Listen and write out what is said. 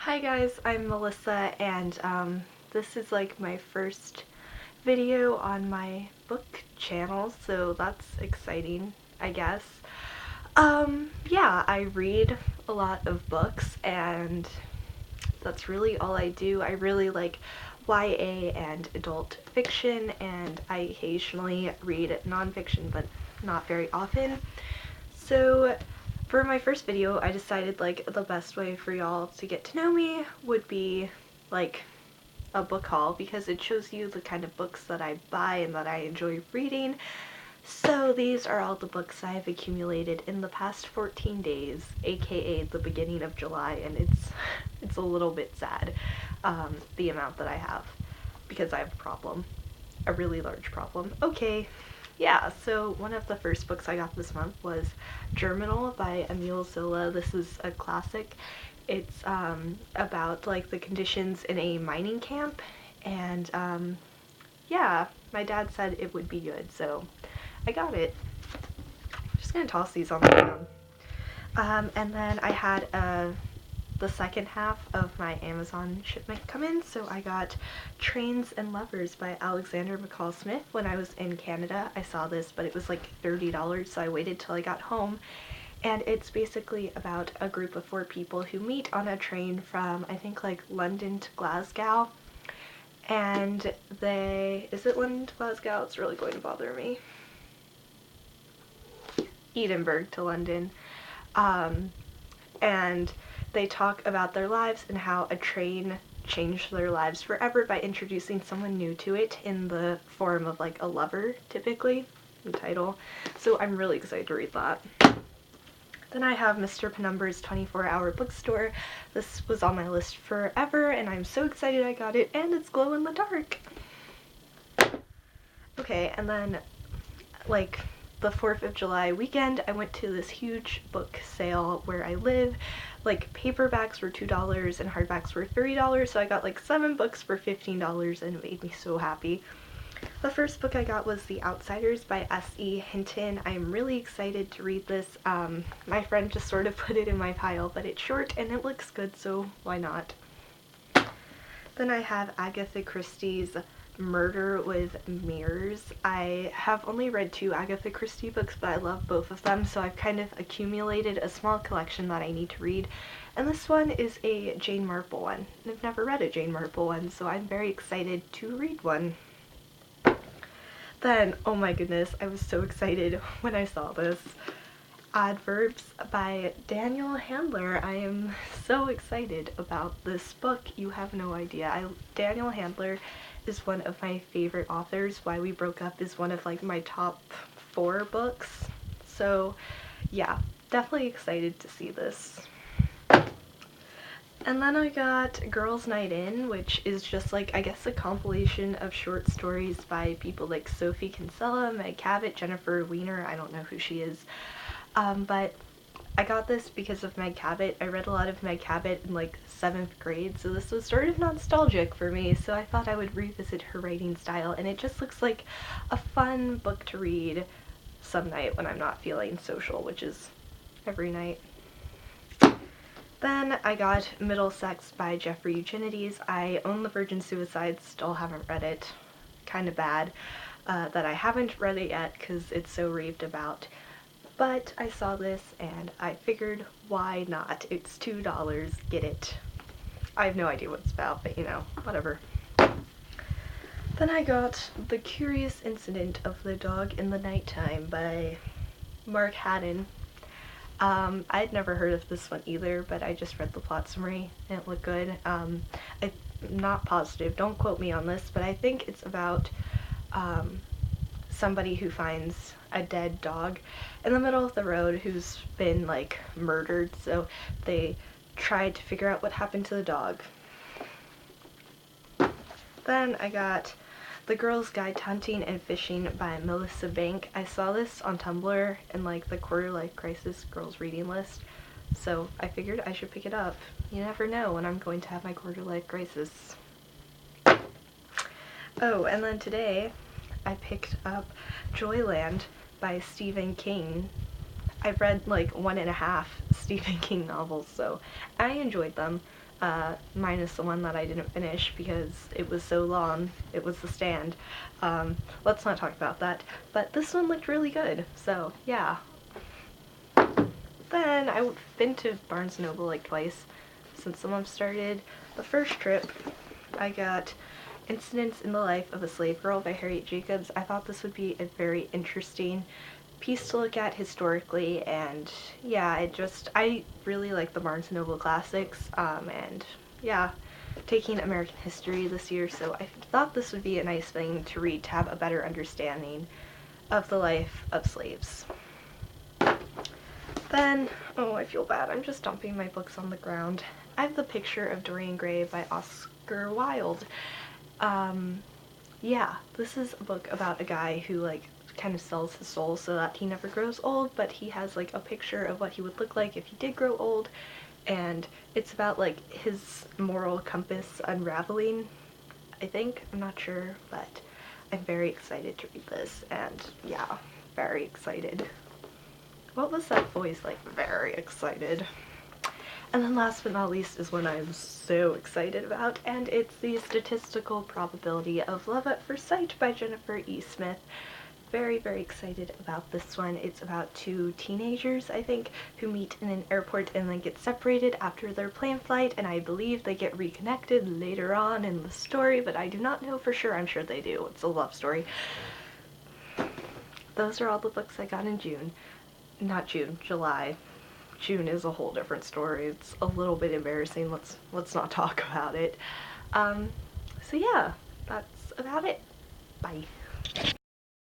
Hi guys, I'm Melissa and this is like my first video on my book channel, so that's exciting, I guess. Yeah, I read a lot of books and that's really all I do. I really like YA and adult fiction, and I occasionally read nonfiction, but not very often. So for my first video, I decided like the best way for y'all to get to know me would be like a book haul, because it shows you the kind of books that I buy and that I enjoy reading. So these are all the books I have accumulated in the past 14 days, aka the beginning of July, and it's a little bit sad, the amount that I have, because I have a problem. A really large problem. Okay, yeah, so one of the first books I got this month was Germinal by Emile Zola. This is a classic. It's about like the conditions in a mining camp, and yeah, my dad said it would be good, so I got it. I'm just gonna toss these on the ground. And then I had the second half of my Amazon shipment come in, so I got Trains and Lovers by Alexander McCall Smith. When I was in Canada, I saw this, but it was like $30, so I waited till I got home. And it's basically about a group of 4 people who meet on a train from, I think, like London to Glasgow. And is it London to Glasgow? It's really going to bother me. Edinburgh to London. And they talk about their lives and how a train changed their lives forever by introducing someone new to it in the form of like a lover, typically, the title. So I'm really excited to read that. Then I have Mr. Penumbra's 24-Hour Bookstore. This was on my list forever and I'm so excited I got it, and it's glow in the dark. Okay, and then like the 4th of July weekend, I went to this huge book sale where I live. Like paperbacks were $2 and hardbacks were $3, so I got like 7 books for $15 and it made me so happy. The first book I got was The Outsiders by S.E. Hinton. I'm really excited to read this. My friend just sort of put it in my pile, but it's short and it looks good, so why not? Then I have Agatha Christie's Murder with Mirrors. I have only read 2 Agatha Christie books, but I love both of them, so I've kind of accumulated a small collection that I need to read. And this one is a Jane Marple one. I've never read a Jane Marple one, so I'm very excited to read one. Then, oh my goodness, I was so excited when I saw this. Adverbs by Daniel Handler. I am so excited about this book. You have no idea. Daniel Handler is one of my favorite authors. Why We Broke Up is one of like my top 4 books. So yeah, definitely excited to see this. And then I got Girls Night In, which is just like, I guess, a compilation of short stories by people like Sophie Kinsella, Meg Cabot, Jennifer Weiner. I don't know who she is. But I got this because of Meg Cabot. I read a lot of Meg Cabot in like 7th grade, so this was sort of nostalgic for me, so I thought I would revisit her writing style, and it just looks like a fun book to read some night when I'm not feeling social, which is every night. Then I got Middlesex by Jeffrey Eugenides. I own The Virgin Suicides, still haven't read it. Kind of bad that I haven't read it yet because it's so raved about. But I saw this and I figured, why not? It's $2, get it. I have no idea what it's about, but you know, whatever. Then I got The Curious Incident of the Dog in the Nighttime by Mark Haddon. I'd never heard of this one either, but I just read the plot summary and it looked good. I'm not positive, don't quote me on this, but I think it's about somebody who finds a dead dog in the middle of the road who's been like murdered, so they tried to figure out what happened to the dog. Then I got The Girl's Guide to Hunting and Fishing by Melissa Bank. I saw this on Tumblr in like the Quarter Life Crisis girls reading list, so I figured I should pick it up. You never know when I'm going to have my quarter life crisis. Oh, and then today I picked up Joyland by Stephen King. I've read like 1.5 Stephen King novels, so I enjoyed them. minus the one that I didn't finish because it was so long. It was The Stand. Let's not talk about that. But this one looked really good, so yeah. Then I've been to Barnes & Noble like twice since the month started. The first trip, I got Incidents in the Life of a Slave Girl by Harriet Jacobs. I thought this would be a very interesting piece to look at historically, and yeah, I really like the Barnes & Noble classics, and yeah, taking American history this year, so I thought this would be a nice thing to read to have a better understanding of the life of slaves. Then, oh, I feel bad, I'm just dumping my books on the ground. I have The Picture of Dorian Gray by Oscar Wilde. Yeah, this is a book about a guy who like kind of sells his soul so that he never grows old, but he has like a picture of what he would look like if he did grow old, and it's about like his moral compass unraveling, I think. I'm not sure, but I'm very excited to read this, and yeah, very excited. What was that voice like? Very excited. And then last but not least is one I'm so excited about, and it's The Statistical Probability of Love at First Sight by Jennifer E. Smith. Very, very excited about this one. It's about two teenagers, I think, who meet in an airport and then get separated after their plane flight, and I believe they get reconnected later on in the story, but I do not know for sure. I'm sure they do. It's a love story. Those are all the books I got in June. Not June, July. June is a whole different story. It's a little bit embarrassing. Let's not talk about it. So yeah, that's about it. Bye.